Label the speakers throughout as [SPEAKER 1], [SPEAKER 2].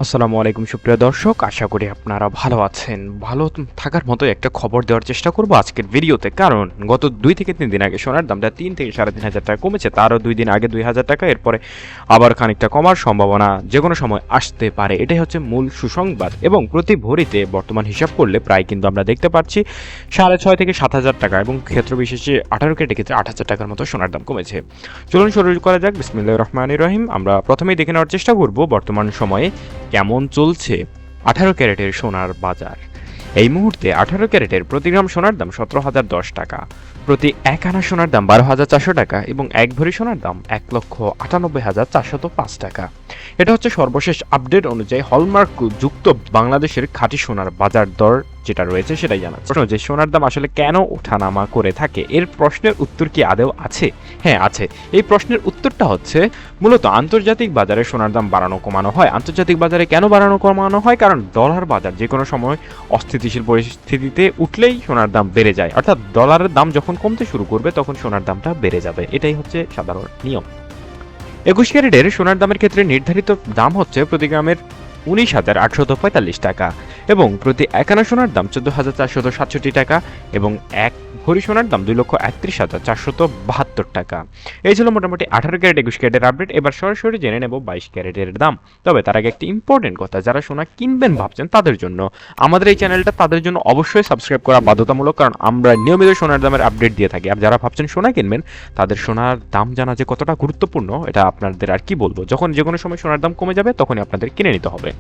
[SPEAKER 1] আসসালামু আলাইকুম সুপ্রিয় দর্শক, আশা করি আপনারা ভালো আছেন। ভালো থাকার মতো একটা খবর দেওয়ার চেষ্টা করব আজকের ভিডিওতে, কারণ গত 2 থেকে 3 দিন আগে সোনার দামটা 3 থেকে 3,500 টাকা কমেছে, তারও 2 দিন আগে 2,000 টাকা, এরপরে আবার খানিকটা কমার সম্ভাবনা যে কোনো সময় আসতে পারে। এটাই হচ্ছে মূল সুসংবাদ। এবং প্রতি ভরিতে বর্তমান হিসাব করলে প্রায় কিন্তু আমরা দেখতে পাচ্ছি 6,500 থেকে 7,000 টাকা, এবং ক্ষেত্র বিশেষে 18 ক্যারেটের ক্ষেত্রে 8,000 টাকার মতো সোনার দাম কমেছে। চলুন শুরু করা যাক। বিসমিল্লাহির রহমানির রহিম। আমরা প্রথমেই দেখে নেওয়ার চেষ্টা করব বর্তমান সময়ে কেমন চলছে 18 ক্যারেটের সোনার বাজার। এই মুহূর্তে 18 ক্যারেটের প্রতি গ্রাম সোনার দাম 17,010 টাকা, প্রতি 1 আনা সোনার দাম 12,400 টাকা, এবং 1 ভরি সোনার দাম 1,98,405 টাকা। এটা হচ্ছে সর্বশেষ আপডেট অনুযায়ী হলমার্ক যুক্ত বাংলাদেশের খাঁটি সোনার বাজার দর যেটা রয়েছে সেটাই জানাচ্ছে। যে সোনার দাম আসলে কেন ওঠানামা করে থাকে, এর প্রশ্নের উত্তর কি আদৌ আছে? হ্যাঁ, আছে। এই প্রশ্নের উত্তরটা হচ্ছে মূলত আন্তর্জাতিক বাজারে সোনার দাম বাড়ানো কমানো হয়। আন্তর্জাতিক বাজারে কেন বাড়ানো কমানো হয়? কারণ ডলার বাজার যে কোনো সময় অস্থিতিশীল পরিস্থিতিতে উঠলেই সোনার দাম বেড়ে যায়, অর্থাৎ ডলারের দাম যখন কমতে শুরু করবে তখন সোনার দামটা বেড়ে যাবে। এটাই হচ্ছে সাধারণ নিয়ম। 21 ক্যারেটের সোনার দামের ক্ষেত্রে নির্ধারিত দাম হচ্ছে প্রতি গ্রামের 19,845 টাকা, এবং প্রতি 1 আনা সোনার দাম 14,467 টাকা, এবং 1 ভরি সোনার দাম 2,31,472 টাকা। এই ছিল মোটামুটি 18 ক্যারেট 21 ক্যারেটের আপডেট। এবার সরাসরি জেনে নেব 22 ক্যারেটের দাম। তবে তার আগে একটি ইম্পর্টেন্ট কথা, যারা সোনা কিনবেন ভাবছেন তাদের জন্য আমাদের এই চ্যানেলটা তাদের জন্য অবশ্যই সাবস্ক্রাইব করা বাধ্যতামূলক, কারণ আমরা নিয়মিত সোনার দামের আপডেট দিয়ে থাকি। আর যারা ভাবছেন সোনা কিনবেন তাদের সোনার দাম জানা যে কতটা গুরুত্বপূর্ণ এটা আপনাদের আর কি বলবো। যখন যে কোনো সময় সোনার দাম কমে যাবে তখনই আপনাদের কিনে নিতে হবে।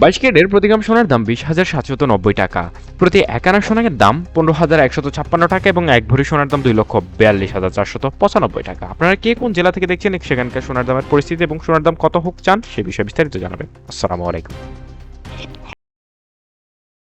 [SPEAKER 1] 22 ক্যারেটের প্রতি গ্রাম সোনার দাম 20,790 টাকা, প্রতি 1 আনা সোনার দাম 15,156 টাকা, এবং 1 ভরি সোনার দাম 2,42,495 টাকা। আপনারা কে কোন জেলা থেকে দেখছেন, সেখানকার সোনার দামের পরিস্থিতি এবং সোনার দাম কত হোক চান সে বিষয়ে বিস্তারিত জানাবেন। আসসালামু আলাইকুম।